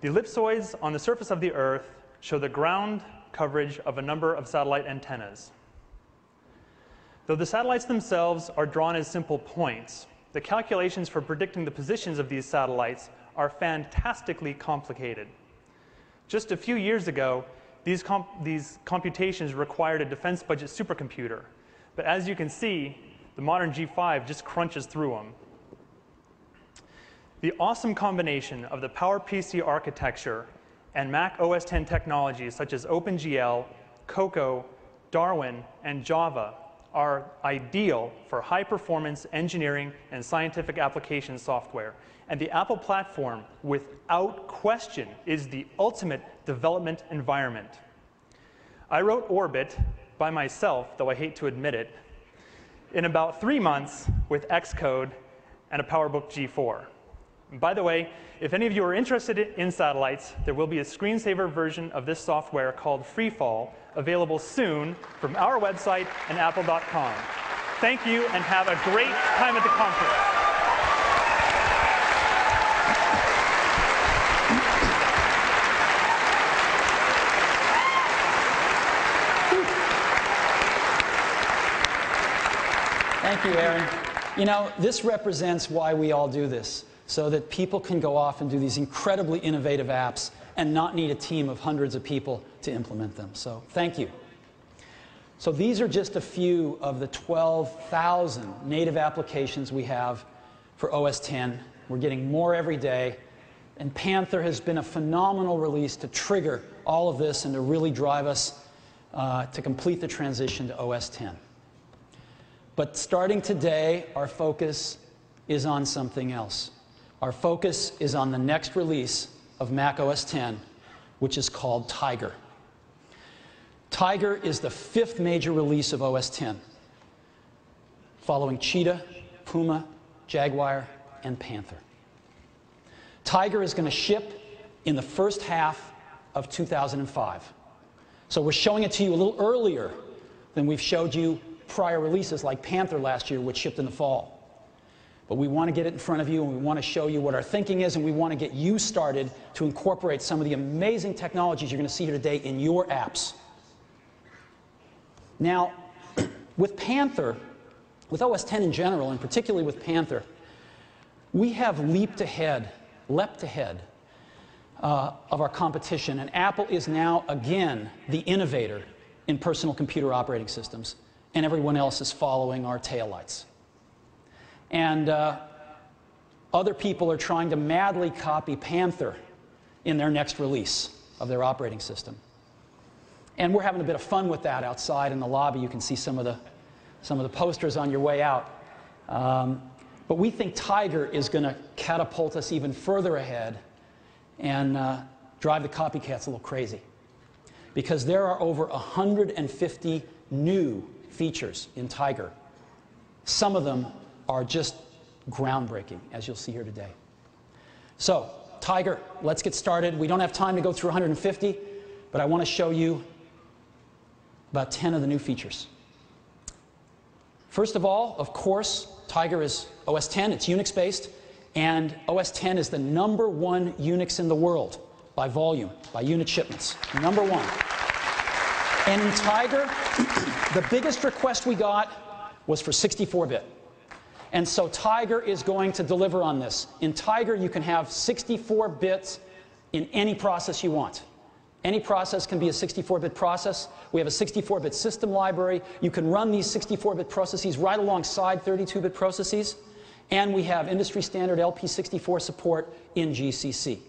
The ellipsoids on the surface of the Earth show the ground coverage of a number of satellite antennas. Though the satellites themselves are drawn as simple points, the calculations for predicting the positions of these satellites are fantastically complicated. Just a few years ago, these computations required a defense budget supercomputer. But as you can see, the modern G5 just crunches through them. The awesome combination of the PowerPC architecture and Mac OS X technologies such as OpenGL, Cocoa, Darwin, and Java are ideal for high-performance engineering and scientific application software. And the Apple platform, without question, is the ultimate development environment. I wrote Orbit by myself, though I hate to admit it, in about 3 months with Xcode and a PowerBook G4. And by the way, if any of you are interested in satellites, there will be a screensaver version of this software called Freefall, available soon from our website and apple.com. Thank you, and have a great time at the conference. Thank you, Aaron. You know, this represents why we all do this, so that people can go off and do these incredibly innovative apps and not need a team of hundreds of people to implement them. So thank you. So these are just a few of the 12,000 native applications we have for OS X. We're getting more every day. And Panther has been a phenomenal release to trigger all of this and to really drive us to complete the transition to OS X. But starting today, our focus is on something else. Our focus is on the next release of Mac OS X, which is called Tiger. Tiger is the 5th major release of OS X, following Cheetah, Puma, Jaguar, and Panther. Tiger is going to ship in the first half of 2005. So we're showing it to you a little earlier than we've showed you prior releases like Panther last year, which shipped in the fall. But we want to get it in front of you, and we want to show you what our thinking is, and we want to get you started to incorporate some of the amazing technologies you're going to see here today in your apps. Now, with Panther, with OS X in general, and particularly with Panther, we have leapt ahead of our competition, and Apple is now, again, the innovator in personal computer operating systems, and everyone else is following our taillights. And other people are trying to madly copy Panther in their next release of their operating system. And we're having a bit of fun with that outside in the lobby. You can see some of the posters on your way out. But we think Tiger is going to catapult us even further ahead and drive the copycats a little crazy. Because there are over 150 new features in Tiger. Some of them are just groundbreaking, as you'll see here today. So, Tiger, let's get started. We don't have time to go through 150, but I want to show you about 10 of the new features. First of all, of course, Tiger is OS X. It's Unix-based, and OS X is the #1 Unix in the world by volume, by unit shipments. #1. And in Tiger, the biggest request we got was for 64-bit. And so Tiger is going to deliver on this. In Tiger, you can have 64 bits in any process you want. Any process can be a 64-bit process. We have a 64-bit system library. You can run these 64-bit processes right alongside 32-bit processes. And we have industry standard LP64 support in GCC.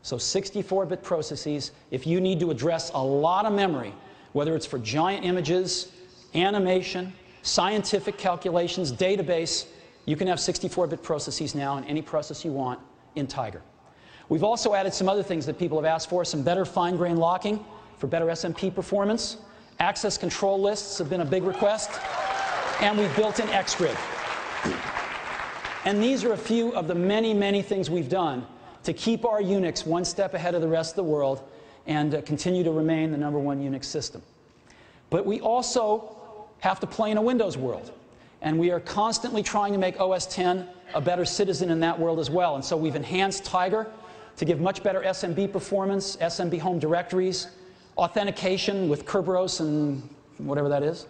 So 64-bit processes, if you need to address a lot of memory, whether it's for giant images, animation, scientific calculations, database, you can have 64-bit processes now in any process you want in Tiger. We've also added some other things that people have asked for, some better fine-grained locking for better SMP performance. Access control lists have been a big request. And we've built in Xgrid. And these are a few of the many, many things we've done to keep our Unix one step ahead of the rest of the world and continue to remain the #1 Unix system. But we also have to play in a Windows world. And we are constantly trying to make OS X a better citizen in that world as well. And so we've enhanced Tiger to give much better SMB performance, SMB home directories, authentication with Kerberos and whatever that is.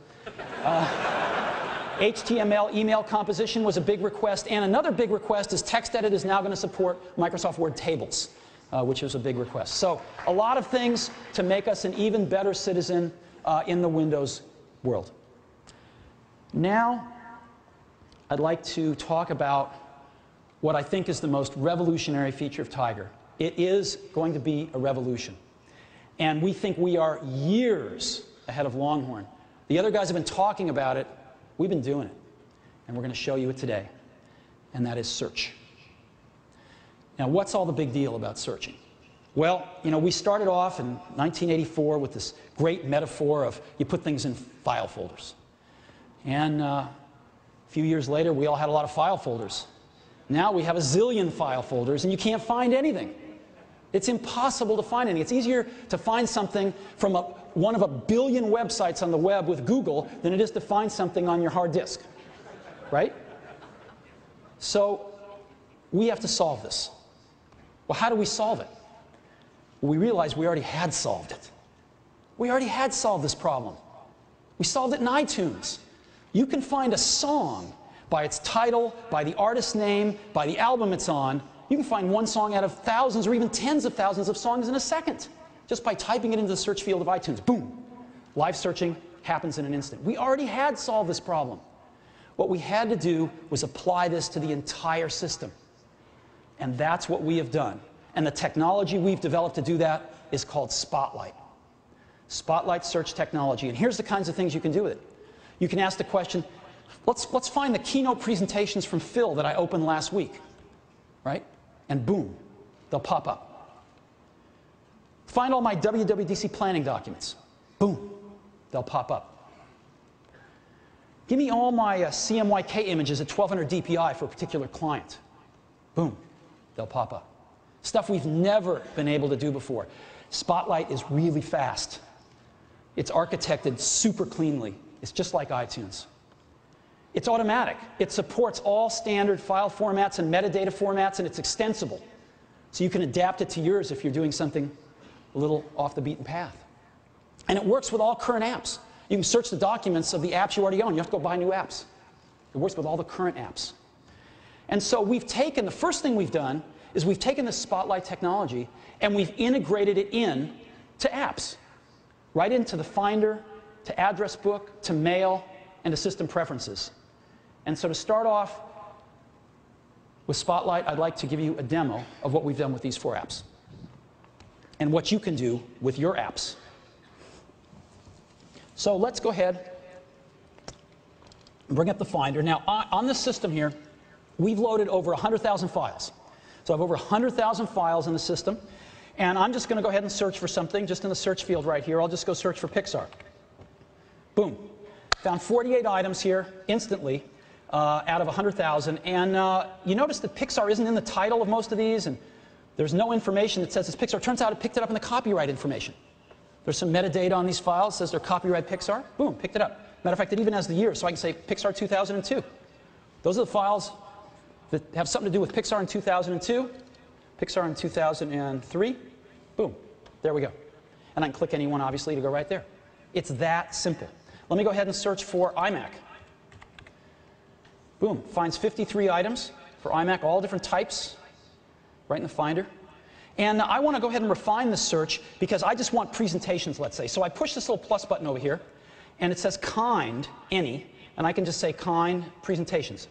HTML email composition was a big request, and another big request is TextEdit is now going to support Microsoft Word tables, which is a big request. So a lot of things to make us an even better citizen in the Windows world. Now, I'd like to talk about what I think is the most revolutionary feature of Tiger. It is going to be a revolution. And we think we are years ahead of Longhorn. The other guys have been talking about it. We've been doing it. And we're going to show you it today. And that is search. Now, what's all the big deal about searching? Well, you know, we started off in 1984 with this great metaphor of you put things in file folders. And a few years later, we all had a lot of file folders. Now we have a zillion file folders, and you can't find anything. It's impossible to find anything. It's easier to find something from one of a billion websites on the web with Google than it is to find something on your hard disk, right? So we have to solve this. Well, how do we solve it? Well, we realized we already had solved it. We already had solved this problem. We solved it in iTunes. You can find a song by its title, by the artist's name, by the album it's on. You can find one song out of thousands or even tens of thousands of songs in a second just by typing it into the search field of iTunes. Boom! Live searching happens in an instant. We already had solved this problem. What we had to do was apply this to the entire system. And that's what we have done. And the technology we've developed to do that is called Spotlight. Spotlight search technology. And here's the kinds of things you can do with it. You can ask the question, let's find the keynote presentations from Phil that I opened last week, right? And boom, they'll pop up. Find all my WWDC planning documents. Boom, they'll pop up. Give me all my CMYK images at 1200 DPI for a particular client. Boom, they'll pop up. Stuff we've never been able to do before. Spotlight is really fast. It's architected super cleanly. It's just like iTunes. It's automatic. It supports all standard file formats and metadata formats, and it's extensible. So you can adapt it to yours if you're doing something a little off the beaten path. And it works with all current apps. You can search the documents of the apps you already own. You have to go buy new apps. It works with all the current apps. And so we've taken, the first thing we've done is we've taken this Spotlight technology and we've integrated it in to apps. Right into the Finder, to Address Book, to Mail, and to System Preferences. And so to start off with Spotlight, I'd like to give you a demo of what we've done with these 4 apps and what you can do with your apps. So let's go ahead and bring up the Finder. Now, on this system here, we've loaded over 100,000 files. So I have over 100,000 files in the system, and I'm just going to go ahead and search for something just in the search field right here. I'll just go search for Pixar. Boom. Found 48 items here instantly out of 100,000. And you notice that Pixar isn't in the title of most of these, and there's no information that says it's Pixar. Turns out it picked it up in the copyright information. There's some metadata on these files. It says they're copyright Pixar. Boom, picked it up. Matter of fact, it even has the year, so I can say Pixar 2002. Those are the files that have something to do with Pixar in 2002, Pixar in 2003. Boom, there we go. And I can click any one, obviously, to go right there. It's that simple. Let me go ahead and search for iMac. Boom, finds 53 items for iMac, all different types, right in the Finder. And I want to go ahead and refine the search because I just want presentations, let's say. So I push this little plus button over here, and it says kind, any, and I can just say kind presentations.